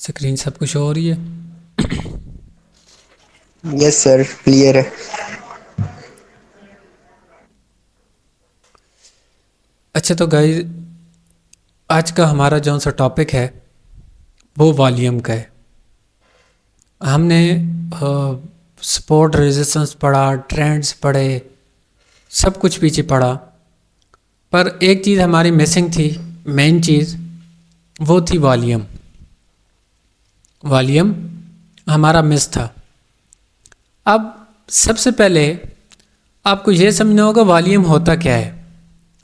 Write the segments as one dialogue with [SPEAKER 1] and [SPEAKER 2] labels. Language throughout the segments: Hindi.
[SPEAKER 1] स्क्रीन सब कुछ हो रही है।
[SPEAKER 2] यस सर, क्लियर है।
[SPEAKER 1] अच्छा तो गाइस, आज का हमारा जौन सा टॉपिक है वो वॉल्यूम का है। हमने सपोर्ट रेजिस्टेंस पढ़ा, ट्रेंड्स पढ़े, सब कुछ पीछे पढ़ा, पर एक चीज़ हमारी मिसिंग थी। मेन चीज़ वो थी वॉल्यूम। वॉल्यूम हमारा मिस था। अब सबसे पहले आपको ये समझना होगा वॉल्यूम होता क्या है।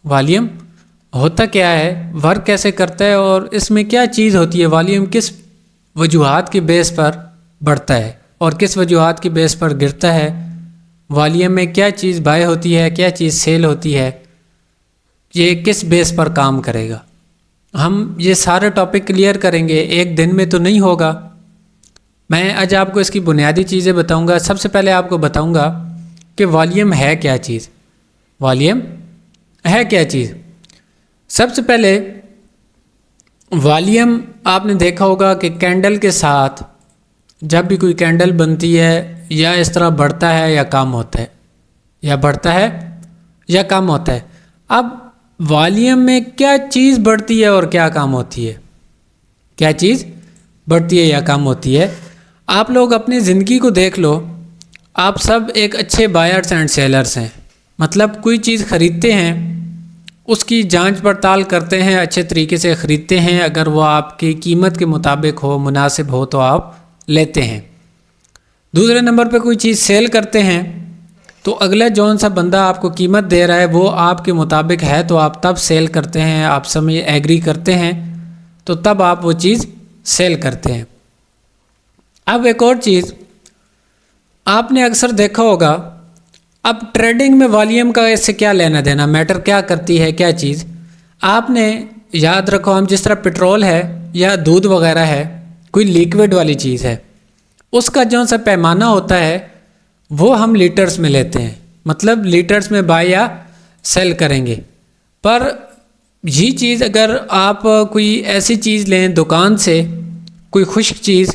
[SPEAKER 1] वॉल्यूम होता क्या है, वर्क कैसे करता है और इसमें क्या चीज़ होती है। वॉल्यूम किस वजूहात के बेस पर बढ़ता है और किस वजूहात के बेस पर गिरता है। वॉल्यूम में क्या चीज़ बाय होती है, क्या चीज़ सेल होती है, ये किस बेस पर काम करेगा। हम ये सारे टॉपिक क्लियर करेंगे, एक दिन में तो नहीं होगा। मैं आज आपको इसकी बुनियादी चीज़ें बताऊंगा। सबसे पहले आपको बताऊंगा कि वॉल्यूम है क्या चीज़। वॉल्यूम है क्या चीज़। सबसे पहले वॉल्यूम आपने देखा होगा कि कैंडल के साथ जब भी कोई कैंडल बनती है या इस तरह बढ़ता है या कम होता है, या बढ़ता है या कम होता है। अब वॉल्यूम में क्या चीज़ बढ़ती है और क्या कम होती है, क्या चीज़ बढ़ती है या कम होती है। आप लोग अपनी ज़िंदगी को देख लो। आप सब एक अच्छे बायर्स एंड सेलर्स हैं। मतलब कोई चीज़ ख़रीदते हैं, उसकी जांच पड़ताल करते हैं, अच्छे तरीके से ख़रीदते हैं। अगर वो आपकी कीमत के मुताबिक हो, मुनासिब हो तो आप लेते हैं। दूसरे नंबर पे कोई चीज़ सेल करते हैं तो अगला जौन सा बंदा आपको कीमत दे रहा है वो आपके मुताबिक है तो आप तब सेल करते हैं। आप समय एग्री करते हैं तो तब आप वो चीज़ सेल करते हैं। अब एक और चीज़ आपने अक्सर देखा होगा, अब ट्रेडिंग में वॉल्यूम का इससे क्या लेना देना, मैटर क्या करती है क्या चीज़। आपने याद रखो, हम जिस तरह पेट्रोल है या दूध वगैरह है, कोई लिक्विड वाली चीज़ है, उसका जो सा पैमाना होता है वो हम लीटर्स में लेते हैं। मतलब लीटर्स में बाय या सेल करेंगे। पर ये चीज़ अगर आप कोई ऐसी चीज़ लें दुकान से, कोई खुश्क चीज़,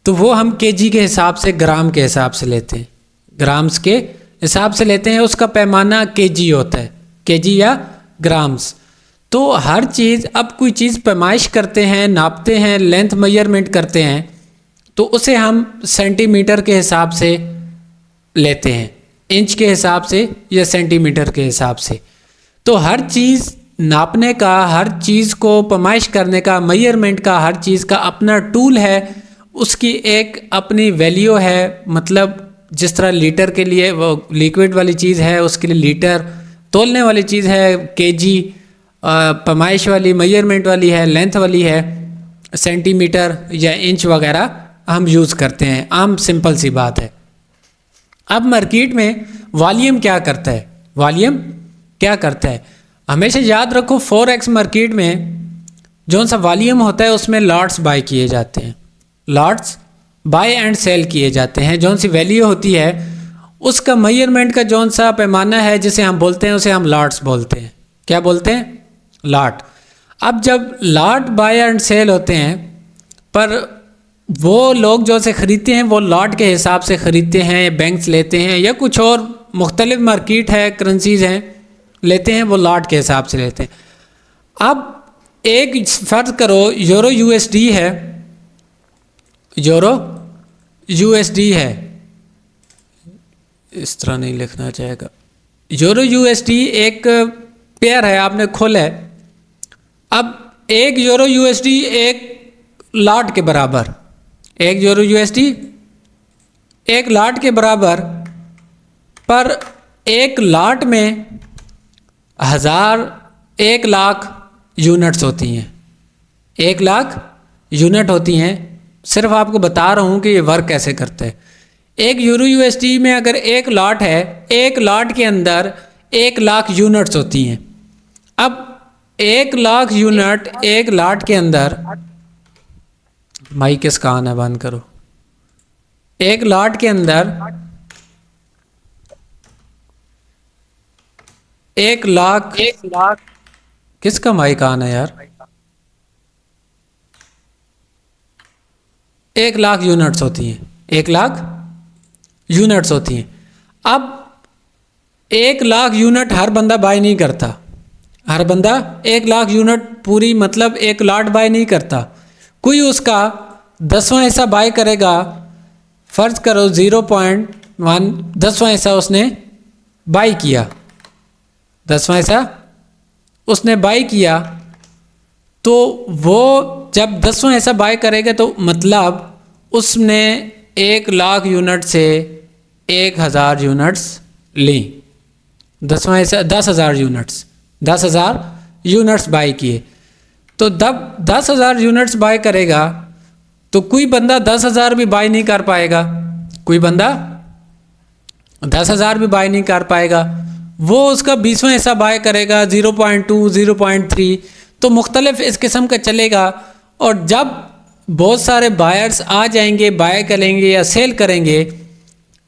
[SPEAKER 1] तो वो हम केजी के हिसाब से, ग्राम के हिसाब से लेते हैं। ग्राम्स के हिसाब से लेते हैं, उसका पैमाना केजी होता है, केजी या ग्राम्स। तो हर चीज़, अब कोई चीज़ पैमाइश करते हैं, नापते हैं, लेंथ मेजरमेंट करते हैं तो उसे हम सेंटीमीटर के हिसाब से लेते हैं, इंच के हिसाब से या सेंटीमीटर के हिसाब से। तो हर चीज़ नापने का, हर चीज़ को पैमाइश करने का, मेजरमेंट का, हर चीज़ का अपना टूल है, उसकी एक अपनी वैल्यू है। मतलब जिस तरह लीटर के लिए वो लिक्विड वाली चीज़ है, उसके लिए लीटर, तोलने वाली चीज़ है केजी, पैमाइश वाली, मेजरमेंट वाली है, लेंथ वाली है, सेंटीमीटर या इंच वगैरह हम यूज़ करते हैं। आम सिंपल सी बात है। अब मार्केट में वॉल्यूम क्या करता है, वॉल्यूम क्या करता है, हमेशा याद रखो। फॉरेक्स मार्केट में जौन सा वॉल्यूम होता है उसमें लॉट्स बाय किए जाते हैं, लॉट्स बाय एंड सेल किए जाते हैं। जौन सी वैल्यू होती है उसका मेजरमेंट का जौन सा पैमाना है जिसे हम बोलते हैं उसे हम लॉट्स बोलते हैं। क्या बोलते हैं? लॉट। अब जब लॉट बाय एंड सेल होते हैं, पर वो लोग जो से ख़रीदते हैं वो लॉट के हिसाब से ख़रीदते हैं, बैंक्स लेते हैं या कुछ और मुख्तलिफ मार्केट है, करेंसीज हैं, लेते हैं, वो लॉट के हिसाब से लेते हैं। अब एक फ़र्ज करो, यूरो यूएसडी है, यूरो यूएसडी है, इस तरह नहीं लिखना चाहेगा। यूरो यूएसडी एक पेयर है, आपने खोला है। अब एक यूरो यूएसडी एक लॉट के बराबर, एक यूरो यूएसडी एक लॉट के बराबर, पर एक लॉट में 1000, 1 लाख यूनिट्स होती हैं, 1 लाख यूनिट होती हैं। सिर्फ आपको बता रहा हूँ कि ये वर्क कैसे करता है। एक यूरो यूएसडी में अगर एक लॉट है, एक लॉट के अंदर 1 लाख यूनिट्स होती हैं। अब 1 लाख यूनिट एक लॉट के अंदर, माइक किसका आना है, बंद करो। एक लॉट के अंदर 1 लाख, किसका माइक आना है यार। 1,00,000 यूनिट्स होती हैं, 1,00,000 यूनिट्स होती हैं। अब 1,00,000 यूनिट हर बंदा बाय नहीं करता, हर बंदा 1,00,000 यूनिट पूरी मतलब 1 लॉट बाय नहीं करता। कोई उसका 10वां हिस्सा बाय करेगा, फ़र्ज़ करो 0.1 10वां हिस्सा उसने बाय किया, 10वां हिस्सा उसने बाय किया, तो वो जब 10वां हिस्सा बाय करेगा तो मतलब उसने 1,00,000 यूनिट से 1,000 यूनिट्स ली, 10वां हिस्सा 10,000 यूनिट्स, 10,000 यूनिट्स बाय किए। तो जब 10,000 यूनिट्स बाय करेगा तो कोई बंदा 10,000 भी बाय नहीं कर पाएगा, कोई बंदा 10,000 भी बाय नहीं कर पाएगा, वो उसका 20वां हिस्सा बाय करेगा 0.2 0.3, तो मुख्तलिफ इस किस्म का चलेगा। और जब बहुत सारे बायर्स आ जाएंगे, बाय करेंगे या सेल करेंगे,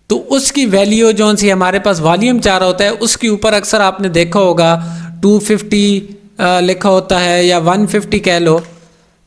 [SPEAKER 1] तो उसकी वैल्यू जो सी हमारे पास वॉल्यूम चार होता है उसके ऊपर अक्सर आपने देखा होगा 250 लिखा होता है या 150 कह लो,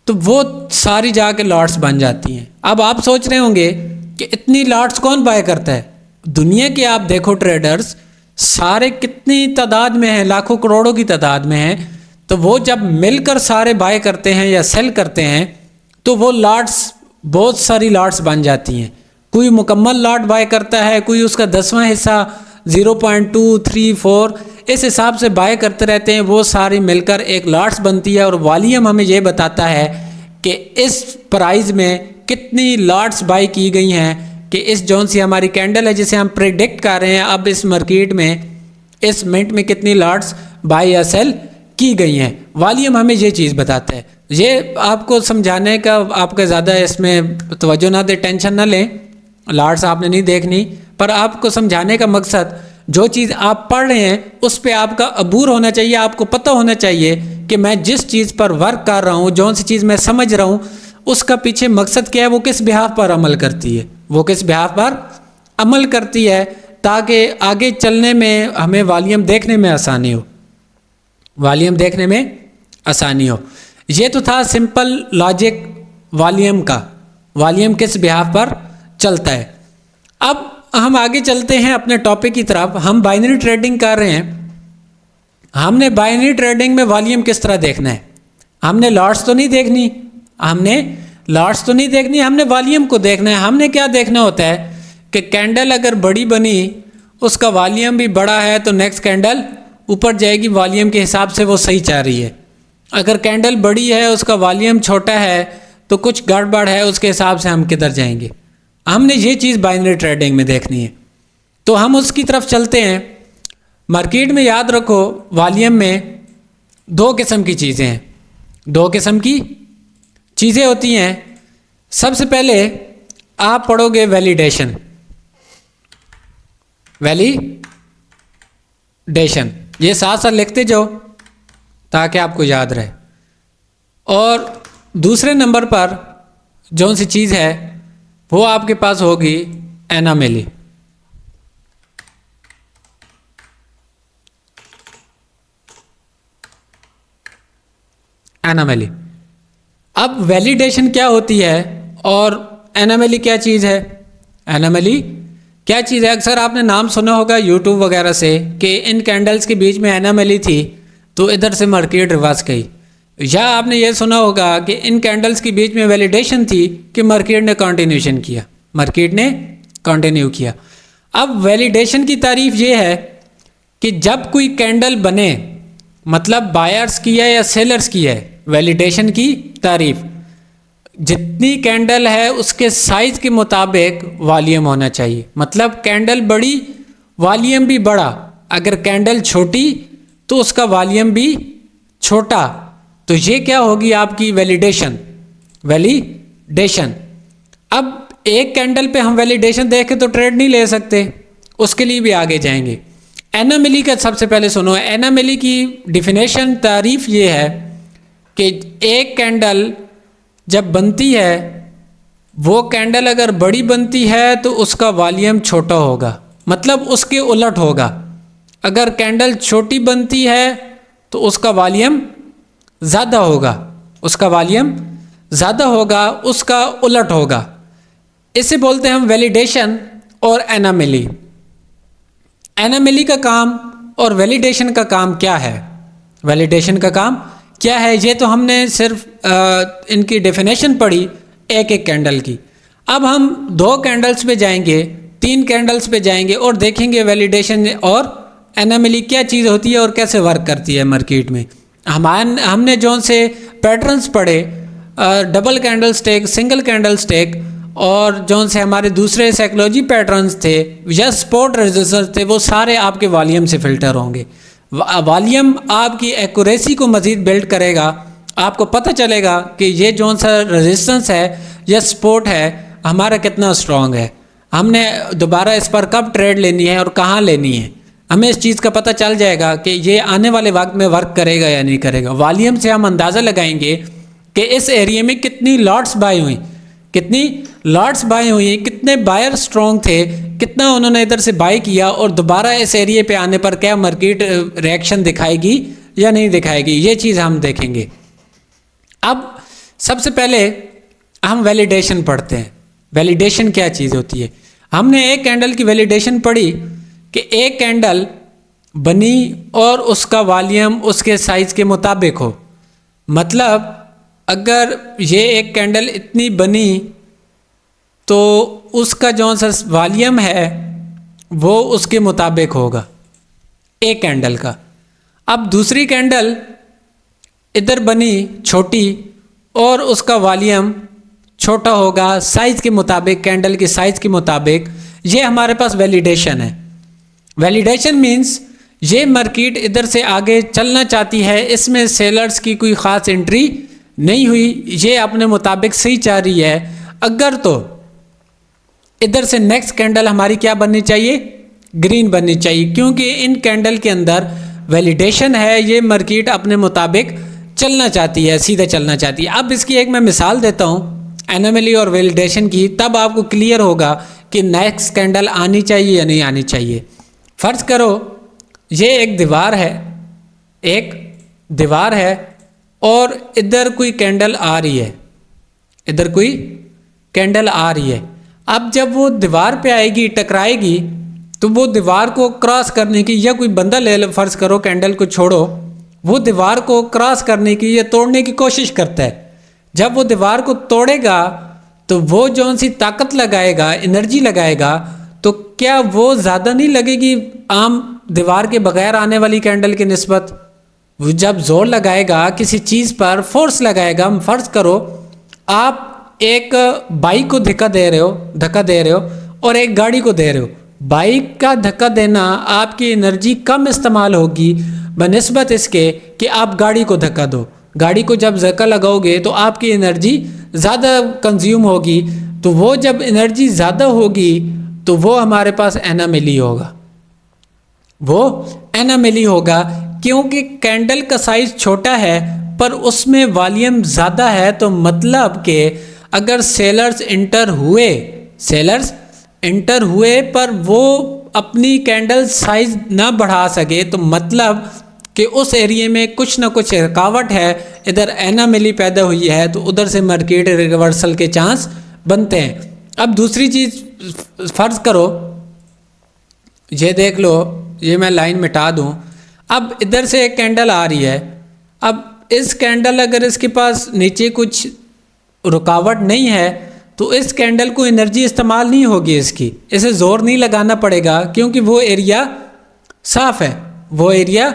[SPEAKER 1] तो वो सारी जाके लॉट्स बन जाती हैं। अब आप सोच रहे होंगे कि इतनी लॉट्स कौन बाय करता है? दुनिया के आप देखो ट्रेडर्स सारे कितनी तादाद में हैं, लाखों करोड़ों की तादाद में हैं, तो वो जब मिलकर सारे बाय करते हैं या सेल करते हैं तो वो लॉट्स बहुत सारी लॉट्स बन जाती हैं। कोई मुकम्मल लॉट बाय करता है, कोई उसका 10वां हिस्सा 0.2 3 4 इस हिसाब से बाय करते रहते हैं, वो सारी मिलकर एक लॉट्स बनती है। और वॉल्यूम हमें ये बताता है कि इस प्राइस में कितनी लॉट्स बाय की गई हैं, कि इस जौन सी हमारी कैंडल है जिसे हम प्रेडिक्ट कर रहे हैं अब इस मार्केट में, इस मिनट में कितनी लॉट्स बाय या सेल की गई हैं। वॉल्यूम हमें ये चीज़ बताता है। ये आपको समझाने का आपका ज़्यादा इसमें तवज्जो ना दे, टेंशन ना लें, लॉट्स आपने नहीं देखनी, पर आपको समझाने का मकसद जो चीज़ आप पढ़ रहे हैं उस पे आपका अबूर होना चाहिए, आपको पता होना चाहिए कि मैं जिस चीज़ पर वर्क कर रहा हूँ, जौन सी चीज़ मैं समझ रहा हूँ, उसका पीछे मकसद क्या है, वो किस बिहाफ पर अमल करती है, वो किस बिहाफ पर अमल करती है, ताकि आगे चलने में हमें वॉल्यूम देखने में आसानी हो, वॉल्यूम देखने में आसानी हो। ये तो था सिंपल लॉजिक वॉल्यूम का, वॉल्यूम किस बिहाफ पर चलता है। अब हम आगे चलते हैं अपने टॉपिक की तरफ। हम बाइनरी ट्रेडिंग कर रहे हैं, हमने बाइनरी ट्रेडिंग में वॉल्यूम किस तरह देखना है? हमने लॉट्स तो नहीं देखनी, हमने लॉट्स तो नहीं देखनी, हमने वॉल्यूम को देखना है। हमने क्या देखना होता है कि कैंडल अगर बड़ी बनी, उसका वॉल्यूम भी बड़ा है, तो नेक्स्ट कैंडल ऊपर जाएगी, वॉल्यूम के हिसाब से वो सही जा रही है। अगर कैंडल बड़ी है, उसका वॉल्यूम छोटा है, तो कुछ गड़बड़ है, उसके हिसाब से हम किधर जाएंगे। हमने ये चीज़ बाइनरी ट्रेडिंग में देखनी है, तो हम उसकी तरफ चलते हैं। मार्केट में याद रखो वॉल्यूम में दो किस्म की चीज़ें हैं, दो किस्म की चीज़ें होती हैं। सबसे पहले आप पढ़ोगे वैलिडेशन, वैलिडेशन, ये साथ साथ लिखते जाओ ताकि आपको याद रहे। और दूसरे नंबर पर जौन सी चीज़ है वो आपके पास होगी एनामेली। एनामेली। अब वैलिडेशन क्या होती है और एनामेली क्या चीज़ है? एनामेली क्या चीज़ है? अक्सर आपने नाम सुना होगा यूट्यूब वगैरह से कि इन कैंडल्स के बीच में एनामेली थी तो इधर से मार्केट रिवर्स गई, या आपने ये सुना होगा कि इन कैंडल्स के बीच में वैलिडेशन थी कि मार्केट ने कंटिन्यूशन किया, मार्केट ने कंटिन्यू किया। अब वैलिडेशन की तारीफ ये है कि जब कोई कैंडल बने, मतलब बायर्स की है या सेलर्स की है, वैलिडेशन की तारीफ जितनी कैंडल है उसके साइज के मुताबिक वॉल्यूम होना चाहिए। मतलब कैंडल बड़ी, वॉल्यूम भी बड़ा, अगर कैंडल छोटी तो उसका वॉल्यूम भी छोटा, तो ये क्या होगी आपकी वैलिडेशन, वैलिडेशन। अब एक कैंडल पे हम वैलिडेशन देख के तो ट्रेड नहीं ले सकते, उसके लिए भी आगे जाएंगे। एनामेली का सबसे पहले सुनो, एनामेली की डिफिनेशन तारीफ ये है कि एक कैंडल जब बनती है, वो कैंडल अगर बड़ी बनती है तो उसका वॉल्यूम छोटा होगा, मतलब उसके उलट होगा। अगर कैंडल छोटी बनती है तो उसका वॉल्यूम ज़्यादा होगा, उसका वॉल्यूम ज़्यादा होगा उसका उलट होगा। इसे बोलते हैं हम वैलिडेशन और एनामली। एनामली का काम और वैलिडेशन का काम क्या है? वैलिडेशन का काम क्या है ये तो हमने सिर्फ इनकी डेफिनेशन पढ़ी एक एक कैंडल की। अब हम 2 कैंडल्स पे जाएंगे, 3 कैंडल्स पे जाएंगे और देखेंगे वैलिडेशन और एनामली क्या चीज़ होती है और कैसे वर्क करती है मार्केट में। हमने जौन से पैटर्न्स पढ़े, double candle stick, single candle stick, और जौन से हमारे दूसरे साइकोलॉजी पैटर्न्स थे या सपोर्ट रेजिस्टेंस थे, वो सारे आपके वॉल्यूम से फिल्टर होंगे। वॉल्यूम आपकी एक्यूरेसी को मज़ीद बिल्ड करेगा। आपको पता चलेगा कि ये जौन सा रेजिस्टेंस है या सपोर्ट है हमारा कितना स्ट्रॉन्ग है, हमने दोबारा इस पर कब ट्रेड लेनी है और कहाँ लेनी है। हमें इस चीज़ का पता चल जाएगा कि ये आने वाले वक्त में वर्क करेगा या नहीं करेगा। वॉल्यूम से हम अंदाज़ा लगाएंगे कि इस एरिया में कितनी लॉट्स बाय हुई, कितनी लॉट्स बाय हुई, कितने बायर स्ट्रॉन्ग थे, कितना उन्होंने इधर से बाय किया और दोबारा इस एरिया पे आने पर क्या मार्केट रिएक्शन दिखाएगी या नहीं दिखाएगी, ये चीज़ हम देखेंगे। अब सबसे पहले हम वैलिडेशन पढ़ते हैं। वैलिडेशन क्या चीज़ होती है? हमने एक कैंडल की वैलिडेशन पढ़ी कि एक कैंडल बनी और उसका वॉल्यूम उसके साइज़ के मुताबिक हो। मतलब अगर ये एक कैंडल इतनी बनी तो उसका जो सा वॉल्यूम है वो उसके मुताबिक होगा एक कैंडल का। अब दूसरी कैंडल इधर बनी छोटी और उसका वॉल्यूम छोटा होगा साइज़ के मुताबिक, कैंडल के साइज़ के मुताबिक। ये हमारे पास वैलिडेशन है। वैलिडेशन मीन्स ये मार्केट इधर से आगे चलना चाहती है, इसमें सेलर्स की कोई ख़ास एंट्री नहीं हुई, ये अपने मुताबिक सही चाह रही है। अगर तो इधर से नेक्स्ट कैंडल हमारी क्या बननी चाहिए? ग्रीन बननी चाहिए, क्योंकि इन कैंडल के अंदर वैलिडेशन है, ये मार्केट अपने मुताबिक चलना चाहती है, सीधा चलना चाहती है। अब इसकी एक मैं मिसाल देता हूँ एनामली और वैलिडेशन की, तब आपको क्लियर होगा कि नेक्स्ट कैंडल आनी चाहिए या नहीं आनी चाहिए। फ़र्ज़ करो ये एक दीवार है, एक दीवार है और इधर कोई कैंडल आ रही है, इधर कोई कैंडल आ रही है। अब जब वो दीवार पे आएगी, टकराएगी, तो वो दीवार को क्रॉस करने की, या कोई बंदा ले लो, फ़र्ज़ करो कैंडल को छोड़ो, वो दीवार को क्रॉस करने की या तोड़ने की कोशिश करता है। जब वो दीवार को तोड़ेगा तो वो जौन सी ताकत लगाएगा, एनर्जी लगाएगा, तो क्या वो ज़्यादा नहीं लगेगी आम दीवार के बगैर आने वाली कैंडल की निस्बत? वो जब जोर लगाएगा किसी चीज़ पर, फोर्स लगाएगा, हम फ़र्ज़ करो आप एक बाइक को धक्का दे रहे हो और एक गाड़ी को दे रहे हो। बाइक का धक्का देना आपकी एनर्जी कम इस्तेमाल होगी बनिस्बत इसके कि आप गाड़ी को धक्का दो। गाड़ी को जब धक्का लगाओगे तो आपकी एनर्जी ज़्यादा कंज्यूम होगी, तो वो जब एनर्जी ज़्यादा होगी तो वो हमारे पास एनामली होगा, वो एनामली होगा, क्योंकि कैंडल का साइज़ छोटा है पर उसमें वॉल्यूम ज़्यादा है। तो मतलब कि अगर सेलर्स इंटर हुए पर वो अपनी कैंडल साइज़ ना बढ़ा सके, तो मतलब कि उस एरिया में कुछ ना कुछ रुकावट है, इधर एनामली पैदा हुई है, तो उधर से मार्केट रिवर्सल के चांस बनते हैं। अब दूसरी चीज़ फ़र्ज़ करो, ये देख लो, ये मैं लाइन मिटा दूँ। अब इधर से एक कैंडल आ रही है, अब इस कैंडल अगर इसके पास नीचे कुछ रुकावट नहीं है तो इस कैंडल को एनर्जी इस्तेमाल नहीं होगी, इसकी इसे ज़ोर नहीं लगाना पड़ेगा, क्योंकि वो एरिया साफ़ है, वो एरिया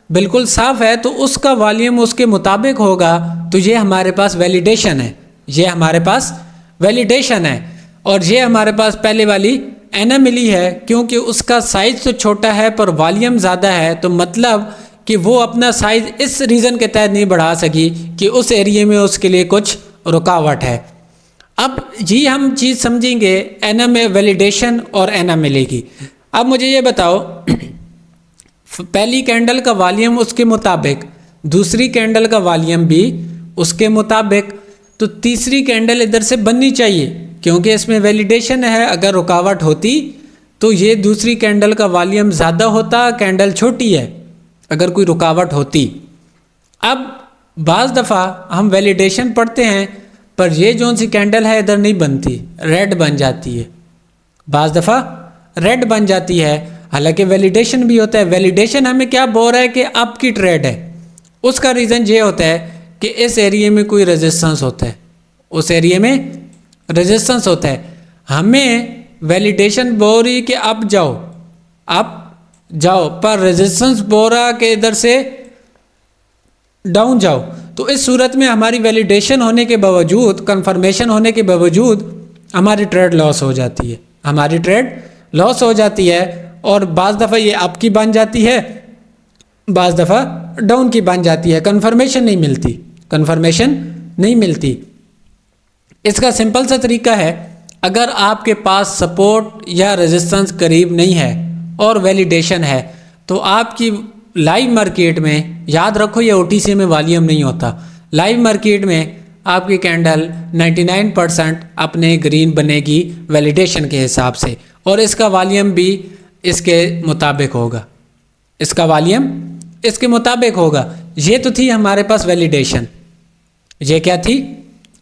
[SPEAKER 1] बिल्कुल साफ़ है, तो उसका वॉल्यूम उसके मुताबिक होगा। तो ये हमारे पास वैलिडेशन है, ये हमारे पास वैलिडेशन है। और ये हमारे पास पहले वाली एनामली है, क्योंकि उसका साइज़ तो छोटा है पर वॉल्यूम ज़्यादा है, तो मतलब कि वो अपना साइज़ इस रीज़न के तहत नहीं बढ़ा सकी कि उस एरिया में उसके लिए कुछ रुकावट है। अब जी हम चीज़ समझेंगे वैलिडेशन और एनामली की। अब मुझे ये बताओ, पहली कैंडल का वॉल्यूम उसके मुताबिक, दूसरी कैंडल का वॉल्यूम भी उसके मुताबिक, तो तीसरी कैंडल इधर से बननी चाहिए, क्योंकि इसमें वैलिडेशन है। अगर रुकावट होती तो ये दूसरी कैंडल का वॉल्यूम ज़्यादा होता, कैंडल छोटी है अगर कोई रुकावट होती। अब बाज़ दफ़ा हम वैलिडेशन पढ़ते हैं पर ये जो सी कैंडल है इधर नहीं बनती, रेड बन जाती है, बाज़ दफ़ा रेड बन जाती है। हालांकि वैलिडेशन भी होता है। वैलिडेशन हमें क्या बोल रहा है कि अप की ट्रेड है। उसका रीज़न ये होता है कि इस एरिया में कोई रेजिस्टेंस होता है, उस एरिया में रेजिस्टेंस होता है। हमें वैलिडेशन बोल रही कि अप जाओ, पर रेजिस्टेंस बोल रहा कि इधर से डाउन जाओ। तो इस सूरत में हमारी वैलिडेशन होने के बावजूद, कंफर्मेशन होने के बावजूद हमारी ट्रेड लॉस हो जाती है, हमारी ट्रेड लॉस हो जाती है। और बाज़ दफ़ा ये अप की बन जाती है, बाज़ दफ़ा डाउन की बन जाती है, कंफर्मेशन नहीं मिलती। इसका सिंपल सा तरीका है, अगर आपके पास सपोर्ट या रेजिस्टेंस करीब नहीं है और वैलिडेशन है, तो आपकी लाइव मार्केट में, याद रखो ये OTC में वॉल्यूम नहीं होता, लाइव मार्केट में आपकी कैंडल 99% अपने ग्रीन बनेगी वैलिडेशन के हिसाब से, और इसका वॉल्यूम भी इसके मुताबिक होगा, इसका वॉल्यूम इसके मुताबिक होगा। ये तो थी हमारे पास वैलिडेशन। ये क्या थी?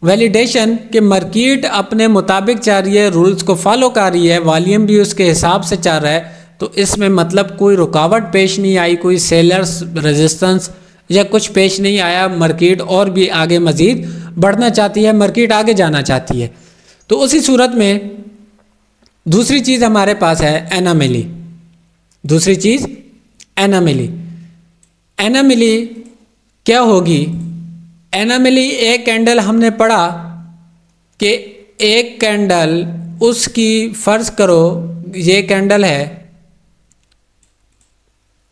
[SPEAKER 1] वैलिडेशन कि मार्केट अपने मुताबिक चल रही है, रूल्स को फॉलो कर रही है, वॉल्यूम भी उसके हिसाब से चल रहा है। तो इसमें मतलब कोई रुकावट पेश नहीं आई, कोई सेलर्स रेजिस्टेंस या कुछ पेश नहीं आया। मार्केट और भी आगे मज़ीद बढ़ना चाहती है, मार्केट आगे जाना चाहती है। तो उसी सूरत में दूसरी चीज़ हमारे पास है एनामली। दूसरी चीज़ एनामली। एनामली क्या होगी? एनामली एक कैंडल हमने पढ़ा कि एक कैंडल उसकी, फ़र्ज़ करो ये कैंडल है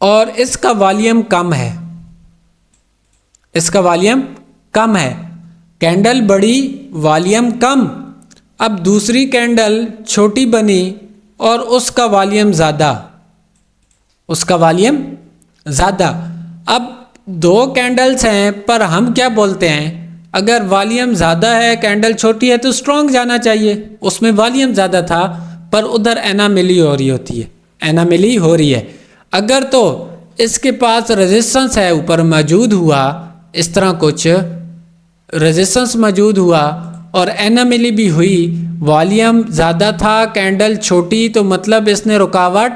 [SPEAKER 1] और इसका वॉल्यूम कम है, इसका वॉल्यूम कम है, कैंडल बड़ी, वॉल्यूम कम। अब दूसरी कैंडल छोटी बनी और उसका वॉल्यूम ज़्यादा, उसका वॉल्यूम ज़्यादा। अब दो कैंडल्स हैं, पर हम क्या बोलते हैं, अगर वॉल्यूम ज़्यादा है, कैंडल छोटी है, तो स्ट्रॉन्ग जाना चाहिए। उसमें वॉल्यूम ज़्यादा था, पर उधर एनामली हो रही होती है, एनामली हो रही है। अगर तो इसके पास रेजिस्टेंस है, ऊपर मौजूद हुआ, इस तरह कुछ रेजिस्टेंस मौजूद हुआ और एनामली भी हुई, वॉल्यूम ज़्यादा था, कैंडल छोटी, तो मतलब इसने रुकावट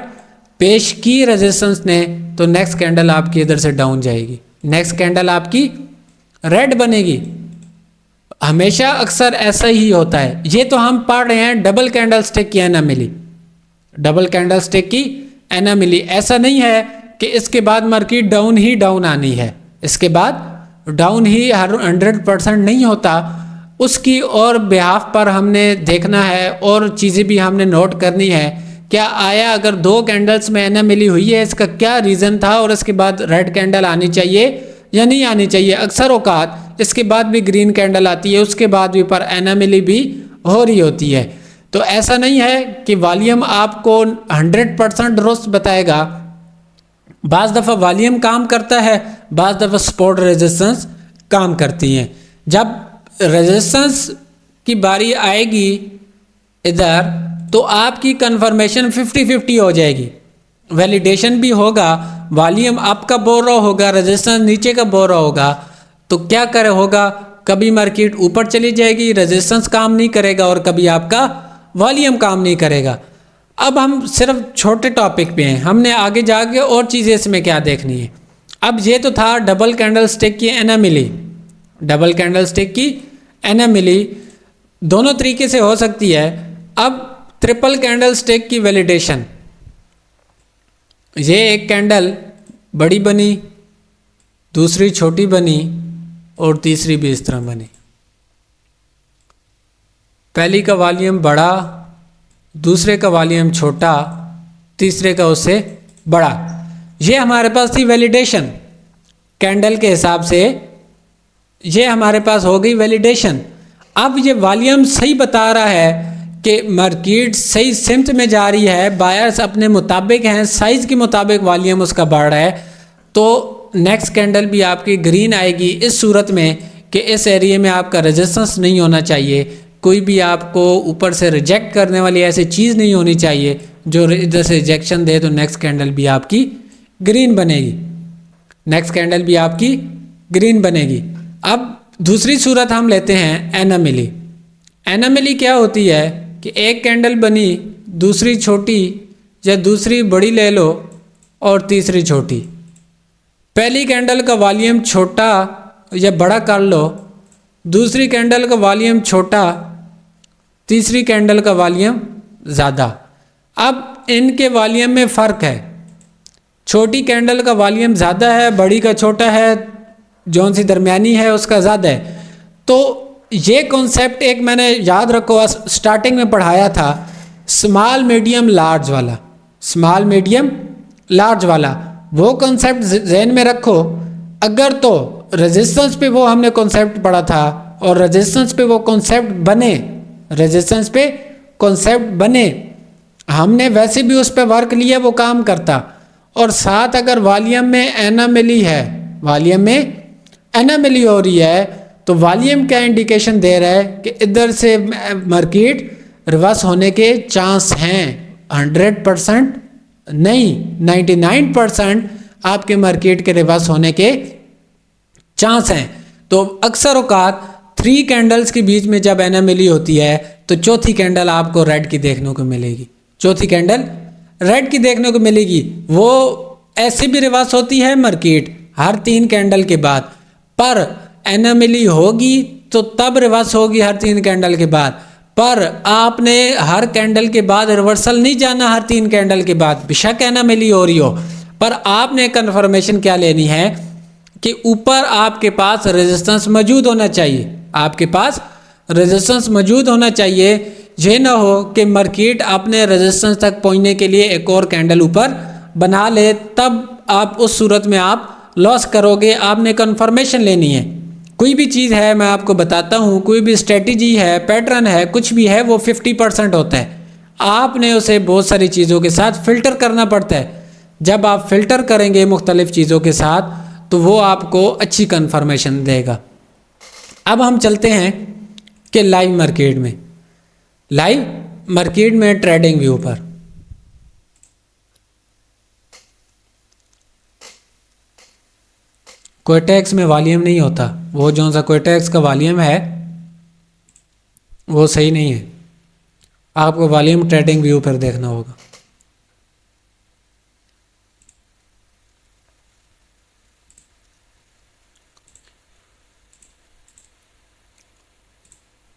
[SPEAKER 1] पेश की रेजिस्टेंस ने, तो नेक्स्ट कैंडल आपकी इधर से डाउन जाएगी, नेक्स्ट कैंडल आपकी रेड बनेगी। हमेशा अक्सर ऐसा ही होता है। ये तो हम पढ़ रहे हैं डबल कैंडल स्टिक की एनामली, डबल कैंडल स्टिक की एनामली। ऐसा नहीं है कि इसके बाद मार्केट डाउन ही डाउन आनी है, इसके बाद डाउन ही हर 100% नहीं होता। उसकी और बिहाफ पर हमने देखना है और चीज़ें भी हमने नोट करनी है। क्या आया, अगर दो कैंडल्स में एनामली हुई है, इसका क्या रीज़न था, और इसके बाद रेड कैंडल आनी चाहिए या नहीं आनी चाहिए। अक्सर औकात इसके बाद भी ग्रीन कैंडल आती है, उसके बाद भी पर एनामली भी हो रही होती है। तो ऐसा नहीं है कि वॉल्यूम आपको 100% दुरुस्त बताएगा। बाज़ दफ़ा वॉल्यूम काम करता है, बाज़ दफ़ा सपोर्ट रेजिस्टेंस काम करती हैं। जब रेजिस्टेंस की बारी आएगी इधर, तो आपकी कन्फर्मेशन 50-50 हो जाएगी। वैलिडेशन भी होगा, वॉल्यूम अप का बोल रहा होगा, रेजिस्टेंस नीचे का बोल रहा होगा। तो क्या करे होगा, कभी मार्केट ऊपर चली जाएगी, रेजिस्टेंस काम नहीं करेगा, और कभी आपका वॉल्यूम काम नहीं करेगा। अब हम सिर्फ छोटे टॉपिक पे हैं, हमने आगे जाके और चीज़ें इसमें क्या देखनी है। अब ये तो था डबल कैंडल स्टिक की एनामली। डबल कैंडल स्टिक की एनामली दोनों तरीके से हो सकती है। अब ट्रिपल कैंडल स्टिक की वैलिडेशन, ये एक कैंडल बड़ी बनी, दूसरी छोटी बनी और तीसरी भी इस तरह बनी। पहली का वॉल्यूम बड़ा, दूसरे का वॉल्यूम छोटा, तीसरे का उससे बड़ा। ये हमारे पास थी वैलिडेशन कैंडल के हिसाब से, ये हमारे पास हो गई वैलिडेशन। अब ये वॉल्यूम सही बता रहा है कि मार्केट सही सिमत में जा रही है, बायर्स अपने मुताबिक हैं, साइज़ के मुताबिक वॉल्यूम उसका बढ़ रहा है, तो नेक्स्ट कैंडल भी आपकी ग्रीन आएगी। इस सूरत में कि इस एरिया में आपका रेजिस्टेंस नहीं होना चाहिए, कोई भी आपको ऊपर से रिजेक्ट करने वाली ऐसी चीज़ नहीं होनी चाहिए जो इधर से रिजेक्शन दे, तो नेक्स्ट कैंडल भी आपकी ग्रीन बनेगी, नेक्स्ट कैंडल भी आपकी ग्रीन बनेगी। अब दूसरी सूरत हम लेते हैं एनामिली। एनामिली क्या होती है कि एक कैंडल बनी, दूसरी छोटी या दूसरी बड़ी ले लो और तीसरी छोटी। पहली कैंडल का वॉल्यूम छोटा या बड़ा कर लो, दूसरी कैंडल का वॉल्यूम छोटा, तीसरी कैंडल का वॉल्यूम ज़्यादा। अब इनके वॉल्यूम में फ़र्क है, छोटी कैंडल का वॉल्यूम ज़्यादा है, बड़ी का छोटा है, जौन सी दरमियानी है उसका ज़्यादा है। तो ये कॉन्सेप्ट एक मैंने याद रखो स्टार्टिंग में पढ़ाया था, स्मॉल मीडियम लार्ज वाला, स्मॉल मीडियम लार्ज वाला, वो कॉन्सेप्ट जहन में रखो। अगर तो रेजिस्टेंस पे वो हमने कॉन्सेप्ट पढ़ा था और रेजिस्टेंस पे वो कॉन्सेप्ट बने, रेजिस्टेंस पे कॉन्सेप्ट बने, हमने वैसे भी उस पर वर्क लिया, वो काम करता। और साथ अगर वॉल्यूम में एनामली है, वॉल्यूम में एनामली हो रही है, तो वॉल्यूम क्या इंडिकेशन दे रहा है कि इधर से मार्केट रिवर्स होने के चांस हैं। 100% नहीं, 99% आपके मार्केट के रिवर्स होने के चांस हैं। तो अक्सर औकात 3 कैंडल्स के बीच में जब एनामली होती है तो चौथी कैंडल आपको रेड की देखने को मिलेगी, चौथी कैंडल रेड की देखने को मिलेगी। वो ऐसे भी रिवर्स होती है मार्केट हर 3 कैंडल के बाद, पर एनामली होगी तो तब रिवर्स होगी हर 3 कैंडल के बाद। पर आपने हर कैंडल के बाद रिवर्सल नहीं जाना, हर 3 कैंडल के बाद बेशक एनामली हो रही हो, पर आपने कन्फर्मेशन क्या लेनी है कि ऊपर आपके पास रेजिस्टेंस मौजूद होना चाहिए, आपके पास रेजिस्टेंस मौजूद होना चाहिए। ये ना हो कि मार्केट अपने रेजिस्टेंस तक पहुंचने के लिए एक और कैंडल ऊपर बना ले, तब आप उस सूरत में आप लॉस करोगे। आपने कन्फर्मेशन लेनी है। कोई भी चीज़ है, मैं आपको बताता हूँ, कोई भी स्ट्रेटजी है, पैटर्न है, कुछ भी है, वो 50% होता है। आपने उसे बहुत सारी चीज़ों के साथ फ़िल्टर करना पड़ता है। जब आप फ़िल्टर करेंगे मुख्तलिफ़ चीज़ों के साथ तो वो आपको अच्छी कन्फर्मेशन देगा। अब हम चलते हैं कि लाइव मार्केट में, लाइव मार्केट में ट्रेडिंग व्यू पर। कोटेक्स में वॉल्यूम नहीं होता, वो जो सा कोटेक्स का वॉल्यूम है वो सही नहीं है। आपको वॉल्यूम ट्रेडिंग व्यू पर देखना होगा।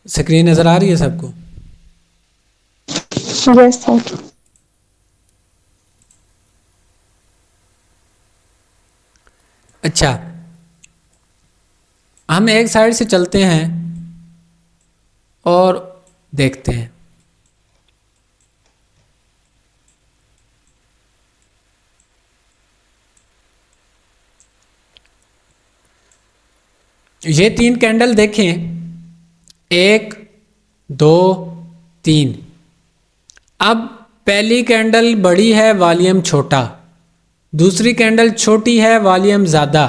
[SPEAKER 1] स्क्रीन नज़र आ रही है सबको?
[SPEAKER 3] Yes sir.
[SPEAKER 1] अच्छा, हम एक साइड से चलते हैं और देखते हैं। ये 3 कैंडल देखें, 1 2 3। अब पहली कैंडल बड़ी है, वॉल्यूम छोटा, दूसरी कैंडल छोटी है, वॉल्यूम ज़्यादा,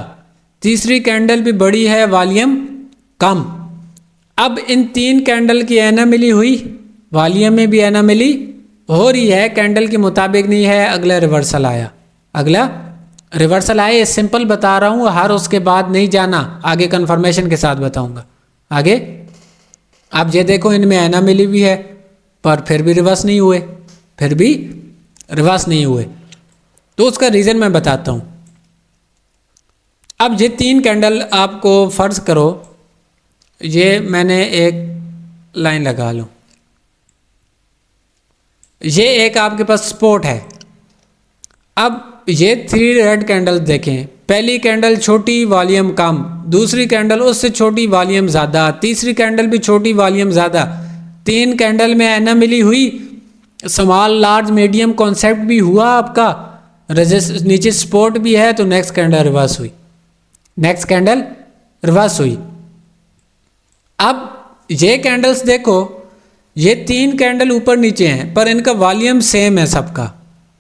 [SPEAKER 1] तीसरी कैंडल भी बड़ी है, वॉल्यूम कम। अब इन 3 कैंडल की एनामली हुई, वॉल्यूम में भी एनामली हो रही है, कैंडल के मुताबिक नहीं है, अगला रिवर्सल आया, अगला रिवर्सल आया। सिंपल बता रहा हूँ, हर उसके बाद नहीं जाना, आगे कन्फर्मेशन के साथ बताऊँगा आगे। आप ये देखो, इनमें एनामली भी है पर फिर भी रिवर्स नहीं हुए, फिर भी रिवर्स नहीं हुए। तो उसका रीज़न मैं बताता हूँ। अब ये 3 कैंडल आपको फ़र्ज़ करो, ये मैंने एक लाइन लगा लूँ, ये एक आपके पास सपोर्ट है। अब ये 3 रेड कैंडल देखें, पहली कैंडल छोटी, वॉल्यूम कम, दूसरी कैंडल उससे छोटी, वॉल्यूम ज़्यादा, तीसरी कैंडल भी छोटी, वॉल्यूम ज़्यादा। 3 कैंडल में एनामली हुई, स्मॉल लार्ज मीडियम कॉन्सेप्ट भी हुआ आपका, नीचे सपोर्ट भी है, तो नेक्स्ट कैंडल रिवर्स हुई, नेक्स्ट कैंडल रिवर्स हुई। अब ये कैंडल्स देखो, ये 3 कैंडल ऊपर नीचे हैं पर इनका वॉल्यूम सेम है सबका,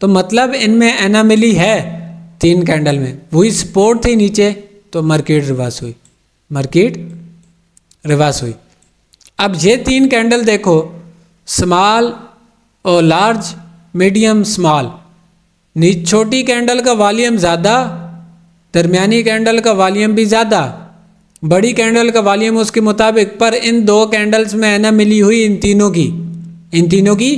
[SPEAKER 1] तो मतलब इनमें एनामली है 3 कैंडल में। वही सपोर्ट थी नीचे, तो मार्केट रिवर्स हुई, मार्केट रिवर्स हुई। अब ये 3 कैंडल देखो, स्मॉल और लार्ज, मीडियम, स्मॉल। छोटी कैंडल का वॉल्यूम ज़्यादा, दरमियानी कैंडल का वॉल्यूम भी ज़्यादा, बड़ी कैंडल का वॉल्यूम उसके मुताबिक, पर इन दो कैंडल्स में एना मिली हुई, इन तीनों की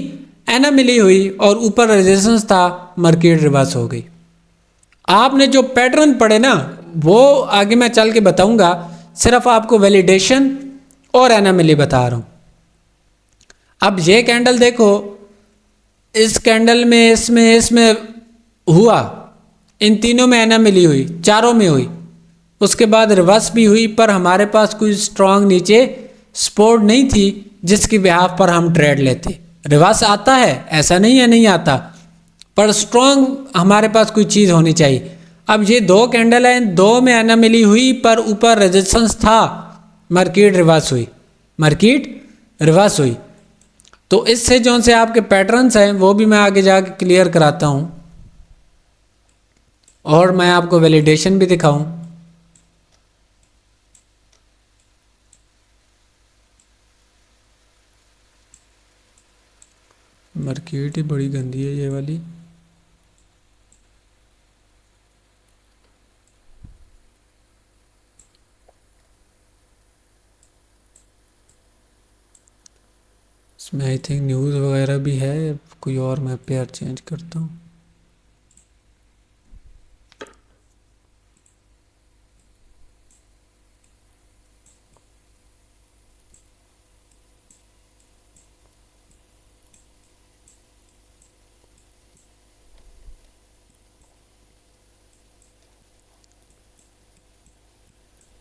[SPEAKER 1] एना मिली हुई और ऊपर रेजिस्टेंस था, मार्केट रिवर्स हो गई। आपने जो पैटर्न पढ़े ना वो आगे मैं चल के बताऊंगा, सिर्फ आपको वैलिडेशन और एना मिली बता रहा हूं। अब ये कैंडल देखो, इस कैंडल में इसमें हुआ, इन तीनों में एना मिली हुई, चारों में हुई, उसके बाद रिवर्स भी हुई, पर हमारे पास कोई स्ट्रांग नीचे सपोर्ट नहीं थी जिसकी बिहाफ पर हम ट्रेड लेते। रिवर्स आता है, ऐसा नहीं है नहीं आता, पर स्ट्रांग हमारे पास कोई चीज़ होनी चाहिए। अब ये दो कैंडल हैं, दो में एना मिली हुई, पर ऊपर रेजिस्टेंस था, मार्केट रिवर्स हुई। तो इससे जो से आपके पैटर्न्स हैं वो भी मैं आगे जाके क्लियर कराता हूँ और मैं आपको वैलिडेशन भी दिखाऊं। मार्केट ही बड़ी गंदी है ये वाली। इसमें आई थिंक न्यूज़ वगैरह भी है, कोई और मैं पेयर चेंज करता हूँ।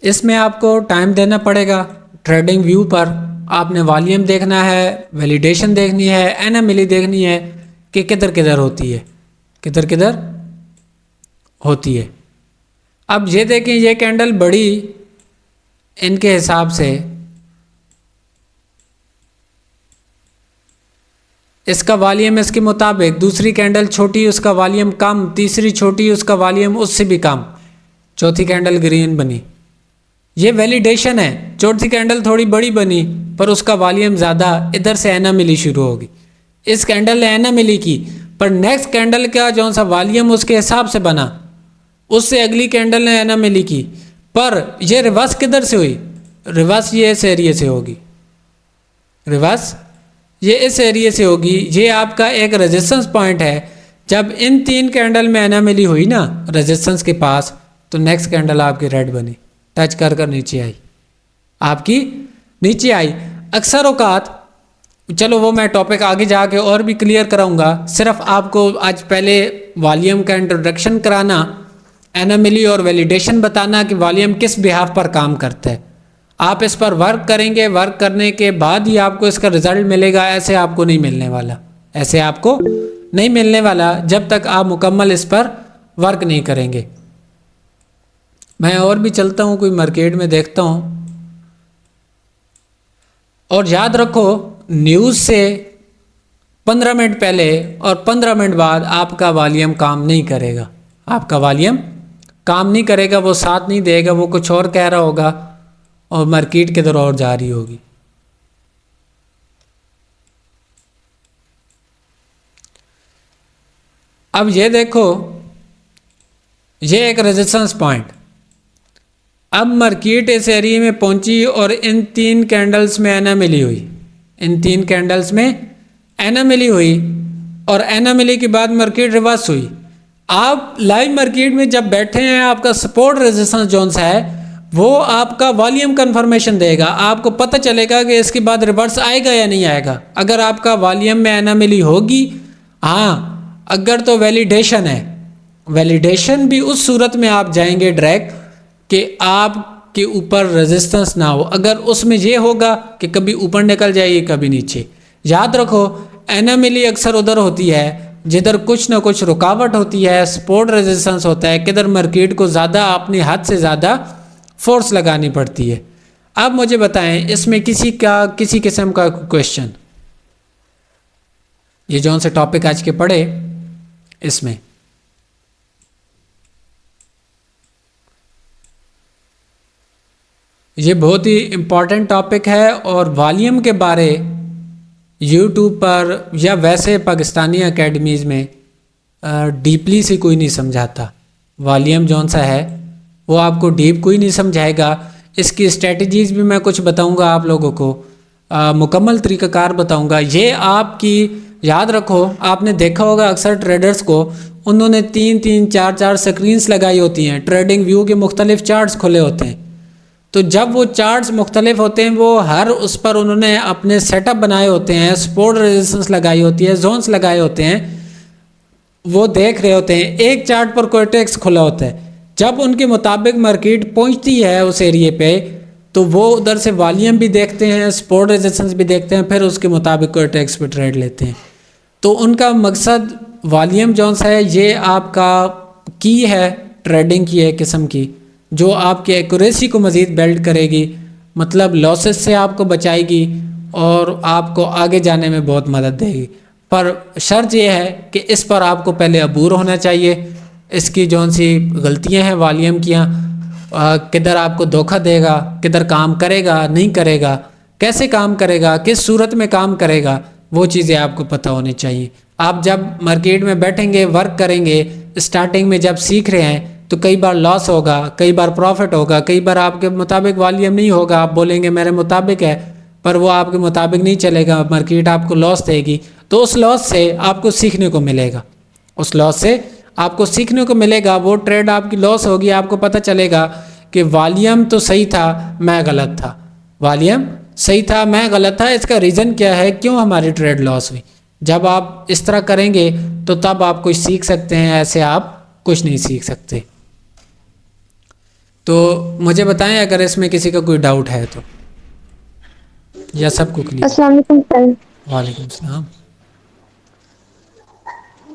[SPEAKER 1] इसमें आपको टाइम देना पड़ेगा ट्रेडिंग व्यू पर। आपने वॉल्यूम देखना है, वैलिडेशन देखनी है, एना मिली देखनी है कि किधर होती है। अब ये देखें, ये कैंडल बड़ी, इनके हिसाब से इसका वॉल्यूम इसके मुताबिक, दूसरी कैंडल छोटी उसका वॉल्यूम कम, तीसरी छोटी उसका वॉल्यूम उससे भी कम, चौथी कैंडल ग्रीन बनी। ये वैलिडेशन है। चौथी कैंडल थोड़ी बड़ी बनी पर उसका वॉल्यूम ज़्यादा, इधर से एना मिली शुरू होगी। इस कैंडल ने एना मिली की, पर नेक्स्ट कैंडल का जो सा वॉल्यूम उसके हिसाब से बना, उससे अगली कैंडल ने एना मिली की, पर ये रिवर्स किधर से हुई? रिवर्स ये इस एरिया से होगी, रिवर्स ये इस एरिया से होगी। ये आपका एक रेजिस्टेंस पॉइंट है। जब इन तीन कैंडल में एना मिली हुई ना रेजिस्टेंस के पास, तो नेक्स्ट कैंडल आपकी रेड बनी, टच कर नीचे आई, आपकी नीचे आई। अक्सर औकात, चलो वो मैं टॉपिक आगे जाके और भी क्लियर कराऊंगा, सिर्फ आपको आज पहले वॉल्यूम का इंट्रोडक्शन कराना, एनामिली और वैलिडेशन बताना कि वॉल्यूम किस बिहाफ पर काम करता है। आप इस पर वर्क करेंगे, वर्क करने के बाद ही आपको इसका रिजल्ट मिलेगा। ऐसे आपको नहीं मिलने वाला जब तक आप मुकम्मल इस पर वर्क नहीं करेंगे। मैं और भी चलता हूँ, कोई मार्केट में देखता हूँ। और याद रखो, न्यूज़ से 15 मिनट पहले और 15 मिनट बाद आपका वॉल्यूम काम नहीं करेगा, वो साथ नहीं देगा, वो कुछ और कह रहा होगा और मार्केट किधर और जा रही होगी। अब ये देखो, ये एक रेजिस्टेंस पॉइंट, अब मार्केट इस एरिया में पहुंची और इन तीन कैंडल्स में एना मिली हुई, और एना मिली के बाद मार्केट रिवर्स हुई। आप लाइव मार्केट में जब बैठे हैं, आपका सपोर्ट रेजिस्टेंस जोन सा है, वो आपका वॉल्यूम कंफर्मेशन देगा। आपको पता चलेगा कि इसके बाद रिवर्स आएगा या नहीं आएगा। अगर आपका वॉल्यूम में एना मिली होगी, हाँ, अगर तो वैलिडेशन है। वैलिडेशन भी उस सूरत में आप जाएंगे डायरेक्ट कि आपके ऊपर रेजिस्टेंस ना हो। अगर उसमें ये होगा कि कभी ऊपर निकल जाएगी कभी नीचे। याद रखो, एनामिली अक्सर उधर होती है जिधर कुछ ना कुछ रुकावट होती है, सपोर्ट रेजिस्टेंस होता है, किधर मार्केट को ज़्यादा अपनी हद से ज़्यादा फोर्स लगानी पड़ती है। अब मुझे बताएं, इसमें किसी किस्म का क्वेश्चन, ये जौन से टॉपिक आज के पढ़े इसमें ये बहुत ही इम्पॉर्टेंट टॉपिक है। और वॉल्यूम के बारे यूट्यूब पर या वैसे पाकिस्तानी एकेडमीज़ में डीपली से कोई नहीं समझाता। वॉल्यूम जौन सा है वो आपको डीप कोई नहीं समझाएगा। इसकी स्ट्रेटजीज़ भी मैं कुछ बताऊंगा आप लोगों को, मुकम्मल तरीक़ाकार बताऊंगा। ये आपकी याद रखो, आपने देखा होगा अक्सर ट्रेडर्स को, उन्होंने 3-3 4-4 स्क्रीन्स लगाई होती हैं, ट्रेडिंग व्यू के मुख्तलिफ चार्ट्स खुले होते हैं। तो जब वो चार्ट्स मुख्तलिफ होते हैं, वो हर उस पर उन्होंने अपने सेटअप बनाए होते हैं, सपोर्ट रेजिस्टेंस लगाई होती है, जोन्स लगाए होते हैं, वो देख रहे होते हैं। एक चार्ट पर कोई टेक्स खुला होता है, जब उनके मुताबिक मार्केट पहुंचती है उस एरिए पे, तो वो उधर से वॉल्यूम भी देखते हैं, सपोर्ट रेजिस्टेंस भी देखते हैं, फिर उसके मुताबिक कोई टेक्स पे ट्रेड लेते हैं। तो उनका मकसद वॉल्यूम जोन्स है, ये आपका की है ट्रेडिंग की एक किस्म की, जो आपकी एक्यूरेसी को मज़ीद बिल्ड करेगी, मतलब लॉसेस से आपको बचाएगी और आपको आगे जाने में बहुत मदद देगी। पर शर्त यह है कि इस पर आपको पहले अबूर होना चाहिए, इसकी जौन सी गलतियां हैं वॉल्यूम की, किधर आपको धोखा देगा, किधर काम करेगा नहीं करेगा, कैसे काम करेगा, किस सूरत में काम करेगा, वो चीज़ें आपको पता होनी चाहिए। आप जब मार्केट में बैठेंगे, वर्क करेंगे, स्टार्टिंग में जब सीख रहे हैं, तो कई बार लॉस होगा, कई बार प्रॉफिट होगा, कई बार आपके मुताबिक वॉल्यूम नहीं होगा, आप बोलेंगे मेरे मुताबिक है, पर वो आपके मुताबिक नहीं चलेगा, मार्केट आपको लॉस देगी। तो उस लॉस से आपको सीखने को मिलेगा, उस लॉस से आपको सीखने को मिलेगा। वो ट्रेड आपकी लॉस होगी, आपको पता चलेगा कि वॉल्यूम तो सही था, मैं गलत था, वॉल्यूम सही था, मैं गलत था, इसका रीज़न क्या है, क्यों हमारी ट्रेड लॉस हुई। जब आप इस तरह करेंगे तो तब आप कुछ सीख सकते हैं, ऐसे आप कुछ नहीं सीख सकते। तो मुझे बताएं अगर इसमें किसी का कोई डाउट है तो, या सबको क्लियर।
[SPEAKER 3] अस्सलाम वालेकुम सर।
[SPEAKER 1] वालेकुम सलाम।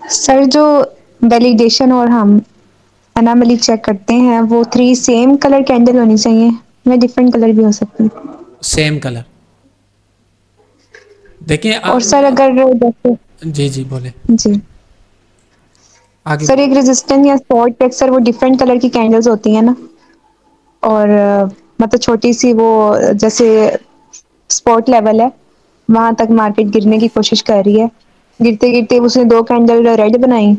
[SPEAKER 3] सर जो वैलिडेशन और हम एनामली चेक करते हैं, वो 3 सेम कलर कैंडल होनी चाहिए या डिफरेंट कलर भी हो सकती है?
[SPEAKER 1] Same colour. देखिए
[SPEAKER 3] और सर अगर जैसे
[SPEAKER 1] जी जी बोले
[SPEAKER 3] जी
[SPEAKER 1] आगे।
[SPEAKER 3] सर, एक रेजिस्टेंस या सपोर्ट पे सर वो डिफरेंट कलर की कैंडल्स होती हैं ना, और मतलब छोटी सी वो जैसे सपोर्ट लेवल है, वहां तक मार्केट गिरने की कोशिश कर रही है, गिरते गिरते उसने 2 कैंडल रेड बनाई,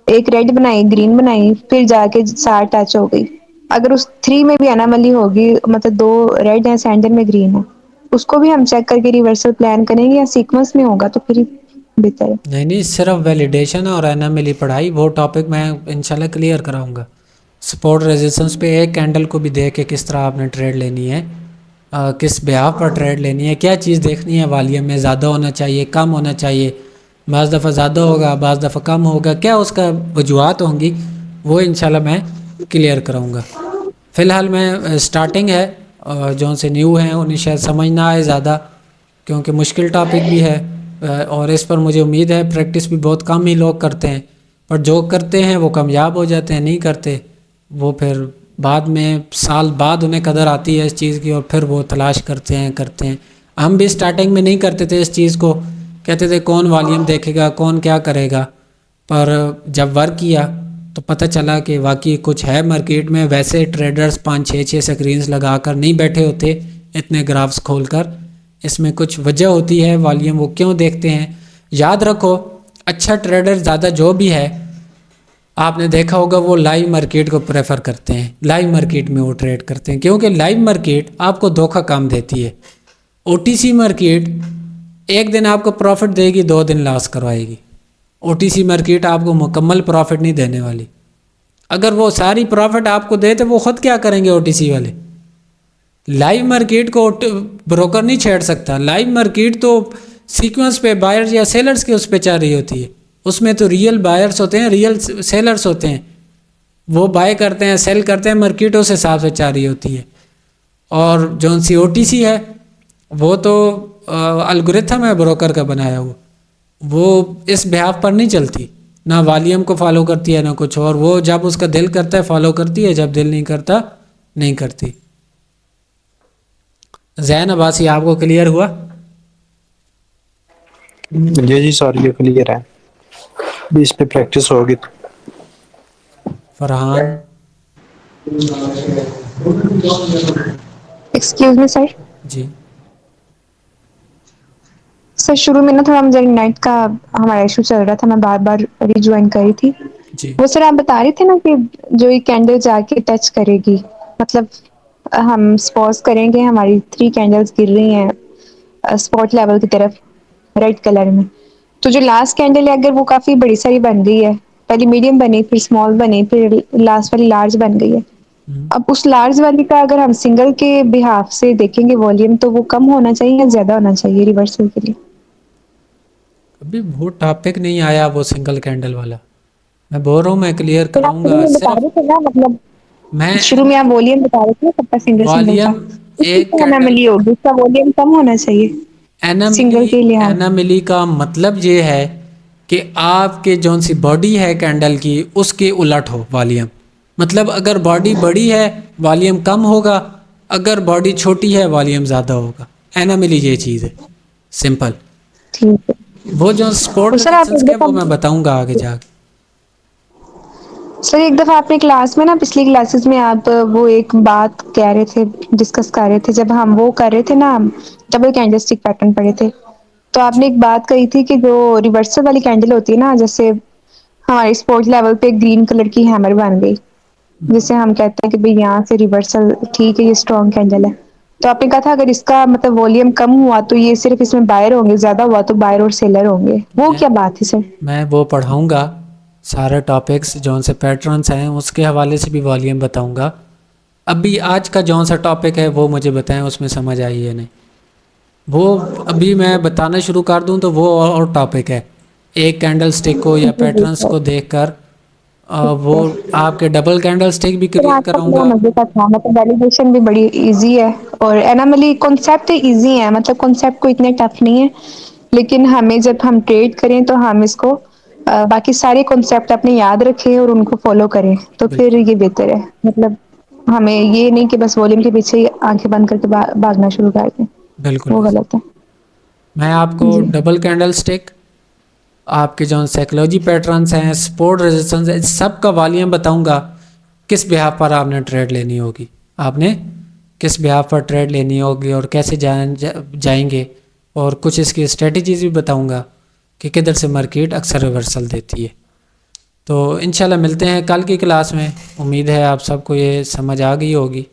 [SPEAKER 3] एक रेड बनाई, ग्रीन बनाई, फिर जाके 60 टच हो गई। अगर उस 3 में भी एनामली होगी, मतलब 2 रेड है, सेंटर में ग्रीन है, उसको भी हम चेक करके रिवर्सल प्लान करेंगे या सीक्वेंस में होगा तो फिर बेहतर है?
[SPEAKER 1] नहीं नहीं, सिर्फ वैलिडेशन और एनामली पढ़ाई, वो टॉपिक मैं इंशाल्लाह क्लियर कराऊंगा। सपोर्ट रेजिस्टेंस पे एक कैंडल को भी देख के किस तरह आपने ट्रेड लेनी है, किस ब्याह पर ट्रेड लेनी है, क्या चीज़ देखनी है, वॉल्यूम में ज़्यादा होना चाहिए, कम होना चाहिए, बाज़ दफ़ा ज़्यादा होगा, बाज़ दफ़ा कम होगा, क्या उसका वजूहत होंगी, वो इंशाल्लाह मैं क्लियर कराऊंगा। फ़िलहाल मैं स्टार्टिंग है, जो से न्यू हैं उन्हें शायद समझ ना आए ज़्यादा, क्योंकि मुश्किल टॉपिक भी है, और इस पर मुझे उम्मीद है प्रैक्टिस भी बहुत कम ही लोग करते हैं, पर जो करते हैं वो कामयाब हो जाते हैं, नहीं करते वो फिर बाद में साल बाद उन्हें कदर आती है इस चीज़ की, और फिर वो तलाश करते हैं। हम भी स्टार्टिंग में नहीं करते थे इस चीज़ को, कहते थे कौन वॉल्यूम देखेगा, कौन क्या करेगा, पर जब वर्क किया तो पता चला कि वाकई कुछ है मार्केट में। वैसे ट्रेडर्स 5-6 स्क्रीन्स लगा कर नहीं बैठे होते, इतने ग्राफ्स खोलकर, इसमें कुछ वजह होती है, वॉल्यूम वो क्यों देखते हैं। याद रखो, अच्छा ट्रेडर ज़्यादा जो भी है, आपने देखा होगा वो लाइव मार्केट को प्रेफर करते हैं, लाइव मार्केट में वो ट्रेड करते हैं, क्योंकि लाइव मार्केट आपको धोखा कम देती है। ओटीसी मार्केट एक दिन आपको प्रॉफिट देगी, 2 दिन लॉस करवाएगी। ओटीसी मार्केट आपको मुकम्मल प्रॉफिट नहीं देने वाली। अगर वो सारी प्रॉफिट आपको दे तो वो खुद क्या करेंगे ओटीसी वाले। लाइव मार्केट को ब्रोकर नहीं छेड़ सकता। लाइव मार्केट तो सीक्वेंस पे बायर्स या सेलर्स के उस पर चल रही होती है, उसमें तो रियल बायर्स होते हैं, रियल सेलर्स होते हैं, वो बाय करते हैं, सेल करते हैं, मार्केट उस हिसाब से चल रही होती है। और जो सी ओटीसी है वो तो एल्गोरिथम है ब्रोकर का बनाया हुआ, वो इस बिहाफ पर नहीं चलती, ना वॉल्यूम को फॉलो करती है ना कुछ और। वो जब उसका दिल करता है फॉलो करती है, जब दिल नहीं करता नहीं करती। जैन अब्बासी, आपको क्लियर हुआ?
[SPEAKER 4] जी जी सर, ये क्लियर है, भी इस पे प्रैक्टिस होगी।
[SPEAKER 1] Farhan,
[SPEAKER 3] excuse me sir.
[SPEAKER 1] जी
[SPEAKER 3] सर शुरू में ना थोड़ा मुझे नेट का हमारा इशू चल रहा था, मैं बार बार रिज्वाइन करी थी।
[SPEAKER 1] जी
[SPEAKER 3] वो सर आप बता रहे थे ना कि जो ये कैंडल जाके टच करेगी, मतलब हम सपोज करेंगे हमारी 3 कैंडल्स गिर रही हैं स्पॉट लेवल की तरफ रेड कलर में, तो जो लास्ट कैंडल है अगर वो काफी बड़ी सारी बन गई है, पहले मीडियम बनी फिर स्मॉल बनी फिर लास्ट वाली लार्ज बन गई है, अब उस लार्ज वाली का अगर हम सिंगल के बिहाफ से देखेंगे वॉल्यूम, तो वो कम होना चाहिए या ज्यादा होना चाहिए रिवर्सल के लिए?
[SPEAKER 1] अभी वो टॉपिक नहीं आया वो सिंगल कैंडल वाला, मैं बोल रहा हूँ मैं क्लियर
[SPEAKER 3] फिर आप शुरू
[SPEAKER 1] कराऊंगा
[SPEAKER 3] में बता
[SPEAKER 1] सिर्फ।
[SPEAKER 3] रहे थे ना, मतलब
[SPEAKER 1] मैं
[SPEAKER 3] शुरू में आप वॉल्यूम बता रहे थे सबका सिंगल सिंगल का,
[SPEAKER 1] वॉल्यूम
[SPEAKER 3] उसकी
[SPEAKER 1] एक
[SPEAKER 3] क्या
[SPEAKER 1] कैंडल
[SPEAKER 3] एनोमली होगी, उसका वॉल्यूम कम होना चाहिए
[SPEAKER 1] एनामिली
[SPEAKER 3] सिंगल के लिहाज?
[SPEAKER 1] एनामिली का मतलब ये है कि आपके जौन सी बॉडी है कैंडल की उसके उलट हो वॉल्यूम, मतलब अगर बॉडी बड़ी है वॉल्यूम कम होगा, अगर बॉडी छोटी है वॉल्यूम ज़्यादा होगा। एनामिली ये चीज़ है, सिंपल।
[SPEAKER 3] ठीक है।
[SPEAKER 1] वो जो स्पोर्ट
[SPEAKER 3] तो सर आप
[SPEAKER 1] रेजिस्टेंस
[SPEAKER 3] एक
[SPEAKER 1] के
[SPEAKER 3] दफा
[SPEAKER 1] वो मैं बताऊंगा आगे जाके।
[SPEAKER 3] सर एक दफा आपने क्लास में ना, पिछली क्लासेस में आप वो एक बात कह रहे थे, डिस्कस कर रहे थे, जब हम वो कर रहे थे ना, डबल कैंडलस्टिक पैटर्न पढ़े थे, तो आपने एक बात कही थी कि जो रिवर्सल वाली कैंडल होती है ना, जैसे हमारे स्पोर्ट लेवल पे ग्रीन कलर की हैमर बन गई, जिसे हम कहते हैं कि भाई यहाँ से रिवर्सल ठीक है, ये स्ट्रॉन्ग कैंडल है, तो आपने कहा था अगर इसका मतलब वॉल्यूम कम हुआ तो ये सिर्फ इसमें बायर होंगे, ज्यादा हुआ तो बायर और सेलर होंगे, वो
[SPEAKER 1] मैं
[SPEAKER 3] क्या बात है सर?
[SPEAKER 1] मैं वो पढ़ाऊंगा सारे टॉपिक्स जौन से पैटर्न्स हैं उसके हवाले से भी वॉल्यूम बताऊंगा। अभी आज का जौन सा टॉपिक है वो मुझे बताएं उसमें समझ आई है नहीं, वो अभी मैं बताना शुरू कर दूं तो वो और टॉपिक है। एक कैंडल स्टिक को या
[SPEAKER 3] जी जी
[SPEAKER 1] पैटर्न्स
[SPEAKER 3] सर,
[SPEAKER 1] को देखकर
[SPEAKER 3] ठीक
[SPEAKER 1] वो
[SPEAKER 3] है।
[SPEAKER 1] आपके डबल कैंडल स्टिक भी
[SPEAKER 3] फिर
[SPEAKER 1] क्रिएट
[SPEAKER 3] आज का फ्लो
[SPEAKER 1] कराऊंगा।
[SPEAKER 3] मजे का था, मतलब वैलिडेशन भी बड़ी इजी है और एनामली कॉन्सेप्ट इजी है, मतलब कॉन्सेप्ट को इतने टफ नहीं है, लेकिन हमें जब हम ट्रेड करें तो हम इसको बाकी सारे कॉन्सेप्ट अपने याद रखें और उनको फॉलो करें, तो फिर
[SPEAKER 1] बिल्कुल
[SPEAKER 3] ये बेहतर है। मतलब हमें ये नहीं कि बस वॉल्यूम के पीछे ही आंखें बंद करके भागना शुरू कर दें,
[SPEAKER 1] बिल्कुल
[SPEAKER 3] वो
[SPEAKER 1] बिल्कुल।
[SPEAKER 3] गलत है।
[SPEAKER 1] मैं आपको
[SPEAKER 3] जी
[SPEAKER 1] डबल कैंडल स्टिक, आपके जो साइकोलॉजी पैटर्न्स हैं, सपोर्ट रेजिस्टेंस है, सब का वॉल्यूम बताऊंगा, किस बिहाफ पर आपने ट्रेड लेनी होगी, आपने किस बिहाफ पर ट्रेड लेनी होगी और कैसे जाएंगे, और कुछ इसकी स्ट्रेटजीज भी बताऊंगा कि किधर से मार्केट अक्सर रिवर्सल देती है। तो इंशाल्लाह मिलते हैं कल की क्लास में। उम्मीद है आप सबको ये समझ आ गई होगी।